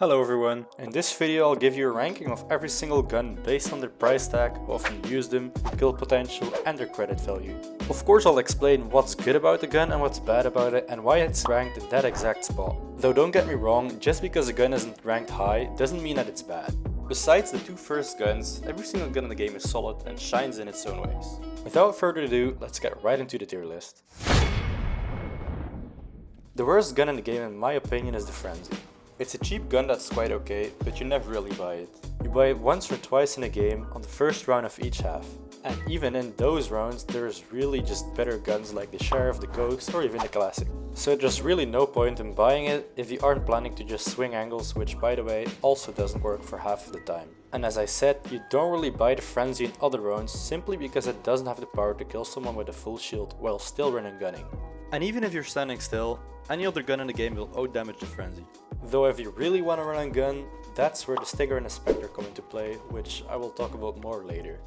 Hello everyone, in this video I'll give you a ranking of every single gun based on their price tag, how often you use them, kill potential and their credit value. Of course I'll explain what's good about the gun and what's bad about it and why it's ranked in that exact spot. Though don't get me wrong, just because a gun isn't ranked high doesn't mean that it's bad. Besides the two first guns, every single gun in the game is solid and shines in its own ways. Without further ado, let's get right into the tier list. The worst gun in the game in my opinion is the Frenzy. It's a cheap gun that's quite okay, but you never really buy it. You buy it once or twice in a game on the first round of each half. And even in those rounds, there's really just better guns like the Sheriff, the Ghost or even the Classic. So there's really no point in buying it if you aren't planning to just swing angles, which by the way also doesn't work for half of the time. And as I said, you don't really buy the Frenzy in other rounds simply because it doesn't have the power to kill someone with a full shield while still running gunning. And even if you're standing still, any other gun in the game will outdamage the Frenzy. Though if you really want to run a gun, that's where the Stinger and the Spectre come into play, which I will talk about more later.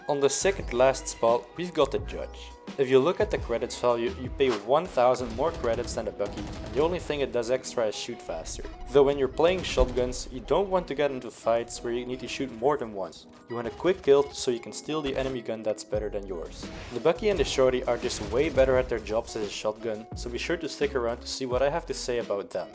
On the second last spot, we've got the Judge. If you look at the credits value, you pay 1000 more credits than the Bucky, and the only thing it does extra is shoot faster. Though when you're playing shotguns, you don't want to get into fights where you need to shoot more than once. You want a quick kill so you can steal the enemy gun that's better than yours. The Bucky and the Shorty are just way better at their jobs as a shotgun, so be sure to stick around to see what I have to say about them.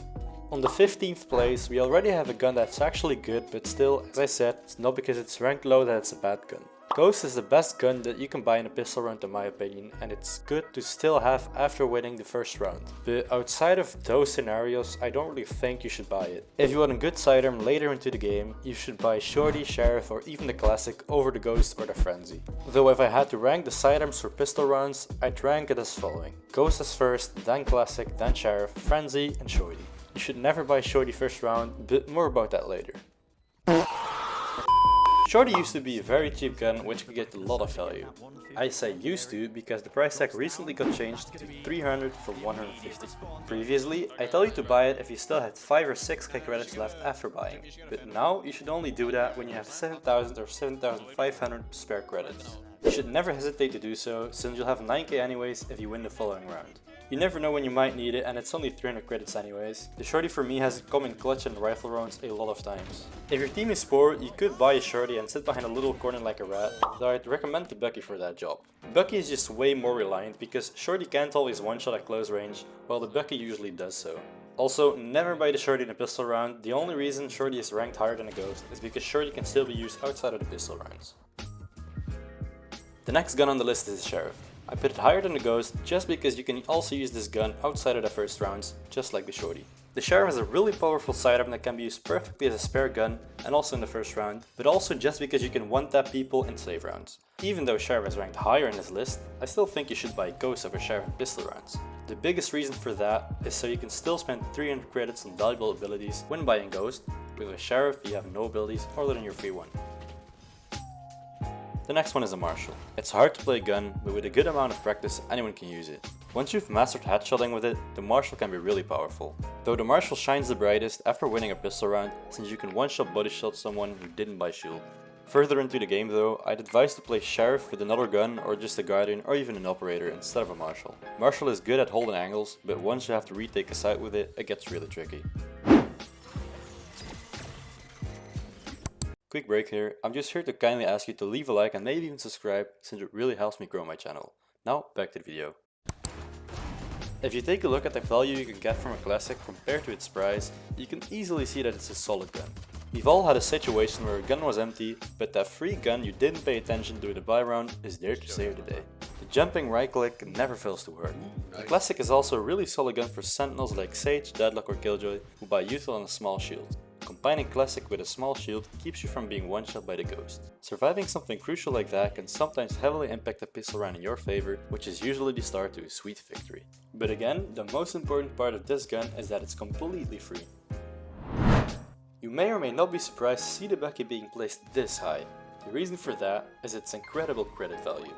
On the 15th place, we already have a gun that's actually good, but still, as I said, it's not because it's ranked low that it's a bad gun. Ghost is the best gun that you can buy in a pistol round in my opinion, and it's good to still have after winning the first round. But outside of those scenarios, I don't really think you should buy it. If you want a good sidearm later into the game, you should buy Shorty, Sheriff or even the Classic over the Ghost or the Frenzy. Though if I had to rank the sidearms for pistol rounds, I'd rank it as following. Ghost is first, then Classic, then Sheriff, Frenzy and Shorty. You should never buy Shorty first round, but more about that later. Shorty used to be a very cheap gun which could get a lot of value. I say used to because the price tag recently got changed to 300 for 150. Previously, I told you to buy it if you still had 5 or 6k credits left after buying, but now you should only do that when you have 7000 or 7500 spare credits. You should never hesitate to do so, since you'll have 9k anyways if you win the following round. You never know when you might need it and it's only 300 credits anyways. The Shorty for me has come in clutch and rifle rounds a lot of times. If your team is poor, you could buy a Shorty and sit behind a little corner like a rat, though I'd recommend the Bucky for that job. Bucky is just way more reliant because Shorty can't always one-shot at close range, while the Bucky usually does so. Also, never buy the Shorty in a pistol round. The only reason Shorty is ranked higher than a Ghost is because Shorty can still be used outside of the pistol rounds. The next gun on the list is the Sheriff. I put it higher than the Ghost just because you can also use this gun outside of the first rounds, just like the Shorty. The Sheriff has a really powerful sidearm that can be used perfectly as a spare gun and also in the first round, but also just because you can one-tap people in save rounds. Even though Sheriff is ranked higher in this list, I still think you should buy Ghost over Sheriff in pistol rounds. The biggest reason for that is so you can still spend 300 credits on valuable abilities when buying Ghost, but with Sheriff you have no abilities other than your free one. The next one is a Marshal. It's hard to play a gun, but with a good amount of practice anyone can use it. Once you've mastered headshotting with it, the Marshal can be really powerful. Though the Marshal shines the brightest after winning a pistol round, since you can one-shot body shot someone who didn't buy shield. Further into the game though, I'd advise to play Sheriff with another gun or just a Guardian or even an Operator instead of a Marshal. Marshal is good at holding angles, but once you have to retake a site with it, it gets really tricky. Quick break here, I'm just here to kindly ask you to leave a like and maybe even subscribe, since it really helps me grow my channel. Now back to the video. If you take a look at the value you can get from a Classic compared to its price, you can easily see that it's a solid gun. We've all had a situation where a gun was empty, but that free gun you didn't pay attention to in the buy round is there to save the day. The jumping right click never fails to work. The Classic is also a really solid gun for sentinels like Sage, Deadlock or Killjoy who buy util and a small shield. Combining Classic with a small shield keeps you from being one-shot by the Ghost. Surviving something crucial like that can sometimes heavily impact a pistol round in your favor, which is usually the start to a sweet victory. But again, the most important part of this gun is that it's completely free. You may or may not be surprised to see the Bucky being placed this high. The reason for that is its incredible credit value.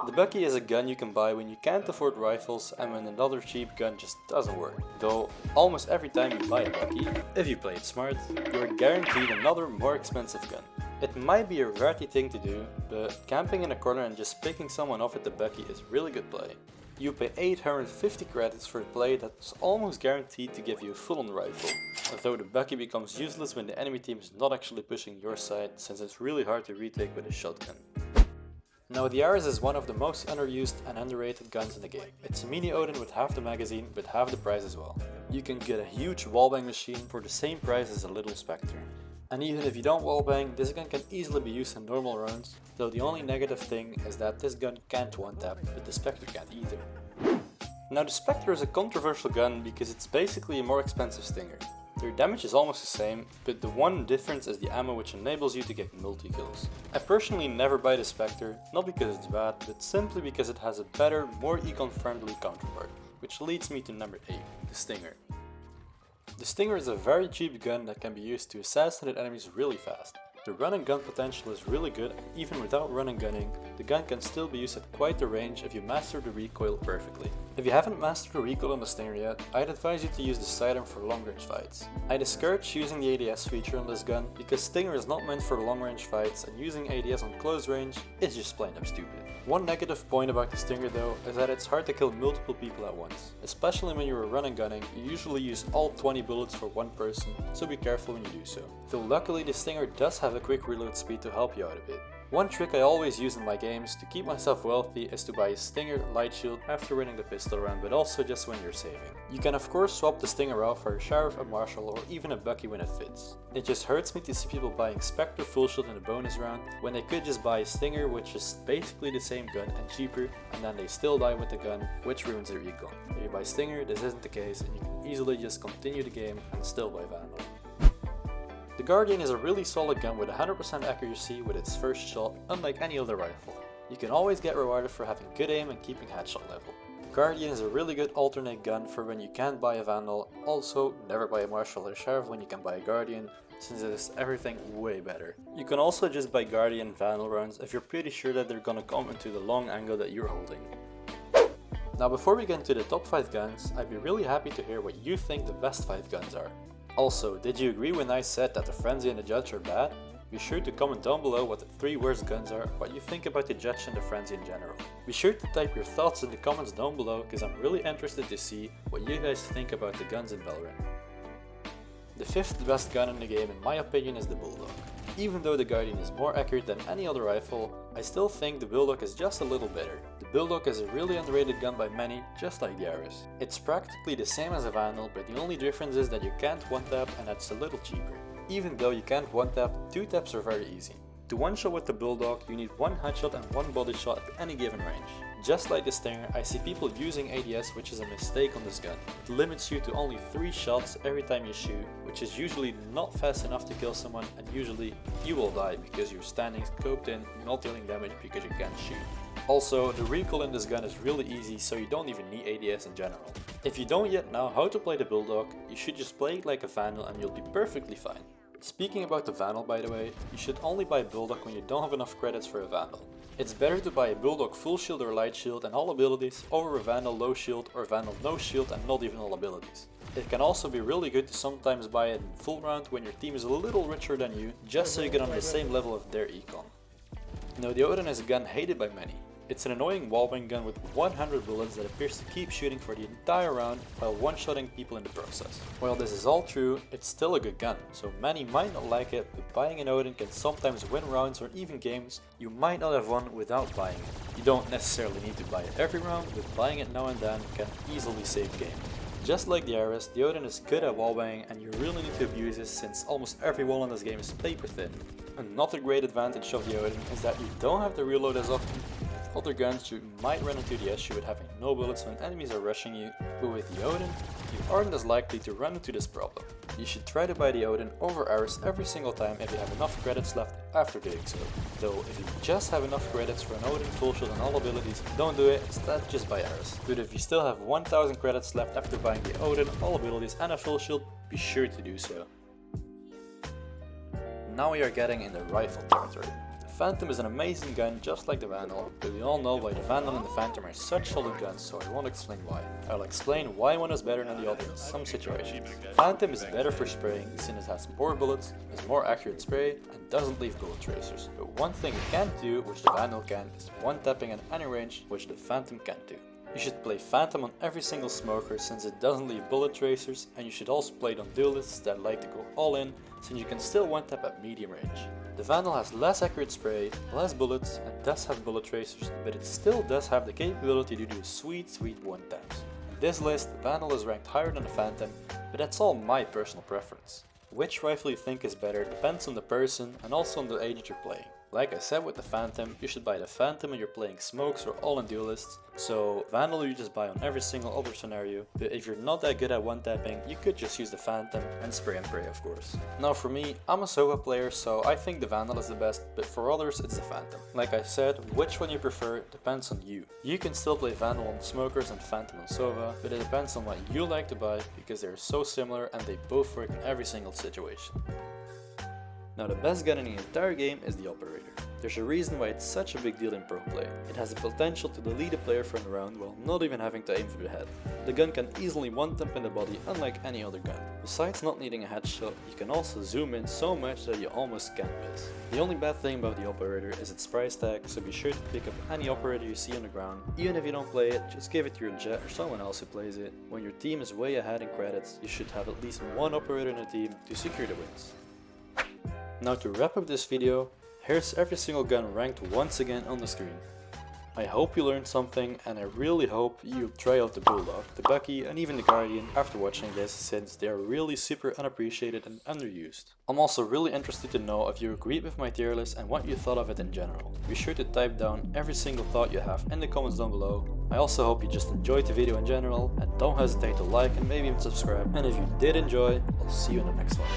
The Bucky is a gun you can buy when you can't afford rifles and when another cheap gun just doesn't work. Though, almost every time you buy a Bucky, if you play it smart, you are guaranteed another more expensive gun. It might be a ratty thing to do, but camping in a corner and just picking someone off with the Bucky is really good play. You pay 850 credits for a blade that's almost guaranteed to give you a full-on rifle, although the Bucky becomes useless when the enemy team is not actually pushing your side, since it's really hard to retake with a shotgun. Now the Ares is one of the most underused and underrated guns in the game. It's a mini Odin with half the magazine but half the price as well. You can get a huge wallbang machine for the same price as a little Spectre. And even if you don't wallbang, this gun can easily be used in normal rounds, though the only negative thing is that this gun can't one-tap, but the Spectre can't either. Now the Spectre is a controversial gun because it's basically a more expensive Stinger. Their damage is almost the same, but the one difference is the ammo, which enables you to get multi-kills. I personally never buy the Spectre, not because it's bad, but simply because it has a better, more econ-friendly counterpart, which leads me to number 8, the Stinger. The Stinger is a very cheap gun that can be used to assassinate enemies really fast. The run and gun potential is really good, and even without run and gunning, the gun can still be used at quite the range if you master the recoil perfectly. If you haven't mastered the recoil on the Stinger yet, I'd advise you to use the sidearm for long range fights. I discourage using the ADS feature on this gun because Stinger is not meant for long range fights, and using ADS on close range is just plain up stupid. One negative point about the Stinger though is that it's hard to kill multiple people at once. Especially when you are run and gunning, you usually use all 20 bullets for one person, so be careful when you do so. Though luckily the Stinger does have a quick reload speed to help you out a bit. One trick I always use in my games to keep myself wealthy is to buy a Stinger light shield after winning the pistol round, but also just when you're saving. You can of course swap the Stinger out for a Sheriff, a Marshal, or even a Bucky when it fits. It just hurts me to see people buying Spectre full shield in a bonus round when they could just buy a Stinger, which is basically the same gun and cheaper, and then they still die with the gun, which ruins their econ. If you buy Stinger, this isn't the case, and you can easily just continue the game and still buy Vandal. The Guardian is a really solid gun with 100% accuracy with its first shot, unlike any other rifle. You can always get rewarded for having good aim and keeping headshot level. Guardian is a really good alternate gun for when you can't buy a Vandal. Also, never buy a Marshal or Sheriff when you can buy a Guardian, since it is everything way better. You can also just buy Guardian Vandal rounds if you're pretty sure that they're gonna come into the long angle that you're holding. Now before we get into the top 5 guns, I'd be really happy to hear what you think the best 5 guns are. Also, did you agree when I said that the Frenzy and the Judge are bad? Be sure to comment down below what the 3 worst guns are, what you think about the Judge and the Frenzy in general. Be sure to type your thoughts in the comments down below, because I'm really interested to see what you guys think about the guns in Valorant. The 5th best gun in the game in my opinion is the Bulldog. Even though the Guardian is more accurate than any other rifle, I still think the Bulldog is just a little better. The Bulldog is a really underrated gun by many, just like the Ares. It's practically the same as a Vandal, but the only difference is that you can't one-tap and that's a little cheaper. Even though you can't one-tap, 2 taps are very easy. To one-shot with the Bulldog, you need 1 headshot and 1 body shot at any given range. Just like the Stinger, I see people using ADS, which is a mistake on this gun. It limits you to only 3 shots every time you shoot, which is usually not fast enough to kill someone, and usually you will die because you're standing scoped in, not dealing damage because you can't shoot. Also, the recoil in this gun is really easy, so you don't even need ADS in general. If you don't yet know how to play the Bulldog, you should just play it like a Vandal and you'll be perfectly fine. Speaking about the Vandal, by the way, you should only buy a Bulldog when you don't have enough credits for a Vandal. It's better to buy a Bulldog full shield or light shield and all abilities over a Vandal low shield or Vandal no shield and not even all abilities. It can also be really good to sometimes buy it in full round when your team is a little richer than you, just so you get on the same level of their econ. Now the Odin is a gun hated by many. It's an annoying wallbang gun with 100 bullets that appears to keep shooting for the entire round while one-shotting people in the process. While this is all true, it's still a good gun, so many might not like it, but buying an Odin can sometimes win rounds or even games you might not have won without buying it. You don't necessarily need to buy it every round, but buying it now and then can easily save game. Just like the Ares, the Odin is good at wallbanging and you really need to abuse it since almost every wall in this game is paper thin. Another great advantage of the Odin is that you don't have to reload as often. With other guns you might run into the issue with having no bullets when enemies are rushing you, but with the Odin you aren't as likely to run into this problem. You should try to buy the Odin over Ares every single time if you have enough credits left after doing so. Though if you just have enough credits for an Odin full shield and all abilities, don't do it, instead just buy Ares. But if you still have 1000 credits left after buying the Odin, all abilities and a full shield, be sure to do so. Now we are getting in the rifle territory. The Phantom is an amazing gun just like the Vandal, but we all know why the Vandal and the Phantom are such solid guns, so I won't explain why. I'll explain why one is better than the other in some situations. Phantom is better for spraying since it has more bullets, has more accurate spray, and doesn't leave bullet tracers. But one thing it can't do, which the Vandal can, is one tapping at any range, which the Phantom can't do. You should play Phantom on every single smoker since it doesn't leave bullet tracers, and you should also play it on duelists that like to go all in since you can still one tap at medium range. The Vandal has less accurate spray, less bullets, and does have bullet tracers, but it still does have the capability to do sweet one taps. In this list, the Vandal is ranked higher than the Phantom, but that's all my personal preference. Which rifle you think is better depends on the person and also on the age that you're playing. Like I said with the Phantom, you should buy the Phantom when you're playing smokes or all-in duelists, so Vandal you just buy on every single other scenario, but if you're not that good at one-tapping, you could just use the Phantom and spray and pray of course. Now for me, I'm a Sova player, so I think the Vandal is the best, but for others it's the Phantom. Like I said, which one you prefer depends on you. You can still play Vandal on smokers and Phantom on Sova, but it depends on what you like to buy because they're so similar and they both work in every single situation. Now the best gun in the entire game is the Operator. There's a reason why it's such a big deal in pro play. It has the potential to delete a player from the round while not even having to aim for the head. The gun can easily one-tap in the body unlike any other gun. Besides not needing a headshot, you can also zoom in so much that you almost can't miss. The only bad thing about the Operator is its price tag, so be sure to pick up any Operator you see on the ground. Even if you don't play it, just give it to your Jet or someone else who plays it. When your team is way ahead in credits, you should have at least one Operator in the team to secure the wins. Now to wrap up this video, here's every single gun ranked once again on the screen. I hope you learned something, and I really hope you try out the Bulldog, the Bucky and even the Guardian after watching this, since they are really super unappreciated and underused. I'm also really interested to know if you agreed with my tier list and what you thought of it in general. Be sure to type down every single thought you have in the comments down below. I also hope you just enjoyed the video in general, and don't hesitate to like and maybe even subscribe. And if you did enjoy, I'll see you in the next one.